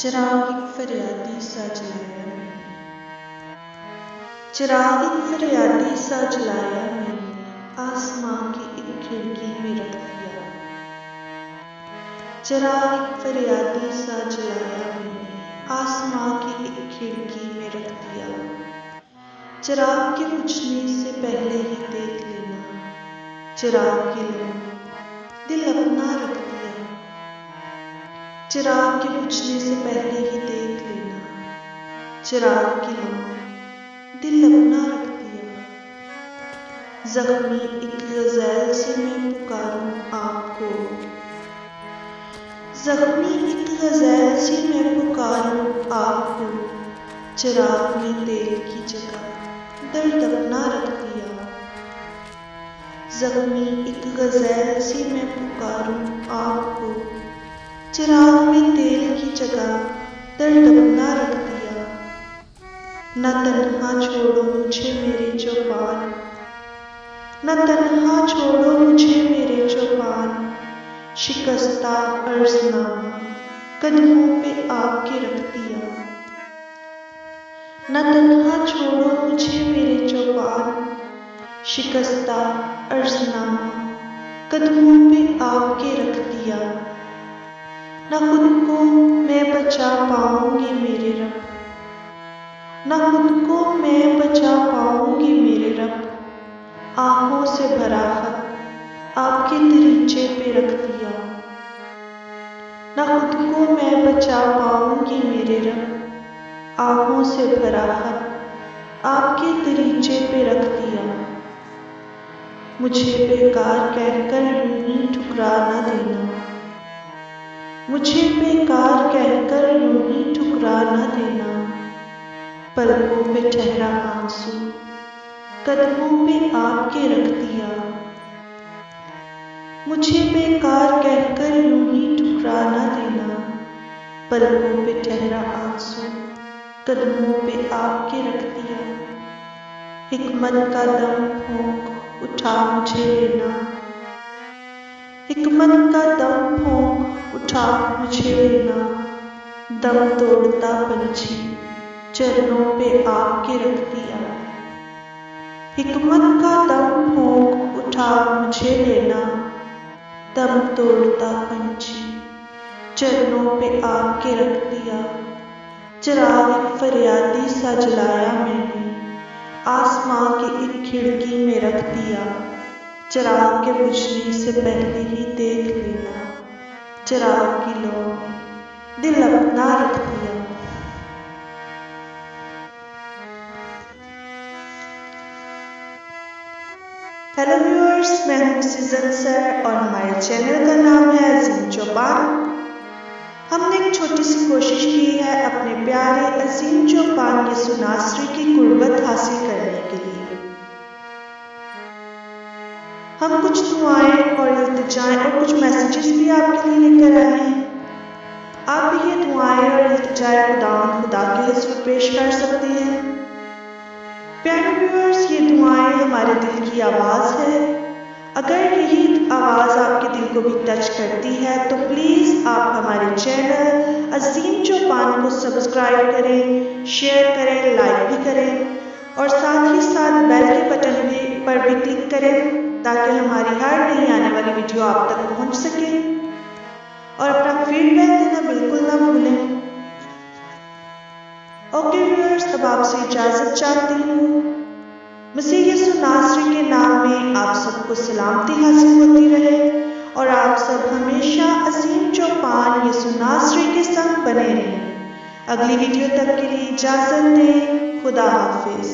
चिराग एक फरियादी सा जलाया मैंने, चिराग एक फरियादी सा जलाया मैंने, आसमां की एक खिड़की में रख दिया। चिराग एक फरियादी सा जलाया मैंने, आसमां की एक खिड़की में रख दिया। चिराग के बुझने से पहले ही देख लेना, चिराग की लो दिल अपना रख दिया। चिराग के बुझने से पहले ही देख लेना, चिराग की लो दिल अपना रख दिया। जख्मी एक गज़ल से मैं पुकारूं आपको, जख्मी एक गज़ल से मैं पुकारूं आपको, चिराग में तेल की जगह दर्द अपना रख दिया। जख्मी एक गज़ल से मैं पुकारूं आपको, चिराग में तेल की जगह दर्द अपना रख दिया। न तन्हा छोड़ो मुझे मेरे चौपान, न तन्हा छोड़ो मुझे मेरे चौपान, शिकस्ता अर्ज़नामा कदमों पे आपके रख दिया। न तन्हा छोड़ो मुझे मेरे चौपान, शिकस्ता अर्ज़नामा कदमों पे आपके रख दिया। न खुद को मैं बचा पाऊंगी मेरे रब, न खुद को मैं बचा पाऊंगी मेरे रब, आंखों से भरा खत आपके दरीचे पे रख दिया। न खुद को मैं बचा पाऊंगी मेरे रब, आंखों से भरा खत आपके दरीचे पे रख दिया। मुझे बेकार कहकर यूं ही ठुकरा न देना, मुझे बेकार कहकर यूं ही ठुकरा न देना, पलकों पे ठहरा आंसू कदमों पे आपके रख दिया। मुझे बेकार कहकर यूं ही ठुकरा न देना, पलकों पे ठहरा आंसू कदमों पे आपके रख दिया। हिकमत का दम फूंक उठा मुझे लेना, हिकमत का दम फूंक उठा मुझे लेना, दम तोड़ता पंछी चरणों पे आपके रख दिया। हिकमत का दम फूंक उठा मुझे लेना, दम तोड़ता पंछी चरणों पे आपके रख दिया। चिराग एक फरियादी सा जलाया मैंने, आसमां की एक खिड़की में रख दिया। चिराग के बुझने से पहले ही देख लेना, चिराग की लो दिल अपना रख दिया। हेलो व्यूअर्स, मैं हूं सीजन सर और हमारे चैनल का नाम है अजीम चौपान। हमने एक छोटी सी कोशिश की है अपने प्यारे अजीम चौपान यसु नासरी की कुर्बत हासिल करने के लिए। हम कुछ दुआएं और इल्तिजाएं और कुछ मैसेजेस भी आपके लिए लेकर आए हैं। आप भी ये दुआएं और इल्तिजाएं खुदा के हुज़ूर पेश कर सकते हैं। प्यारे व्यूअर्स, ये दुआएं हमारे दिल की आवाज़ है। अगर यही आवाज़ आपके दिल को भी टच करती है तो प्लीज़ आप हमारे चैनल अजीम चौपान को सब्सक्राइब करें, शेयर करें, लाइक भी करें और साथ ही साथ बेल के बटन पर भी क्लिक करें ताकि हमारी हर नई आने वाली वीडियो आप तक पहुंच सके। और अपना फीडबैक देना बिल्कुल ना भूलें। ओके व्यूअर्स, अब आपसे इजाज़त चाहती हूँ। मसीह यसु नासरी के नाम में आप सबको सलामती हासिल होती रहे और आप सब हमेशा अजीम चौपान यसु नासरी के संग बने रहें। अगली वीडियो तक के लिए इजाज़त दें। खुदा हाफिज़।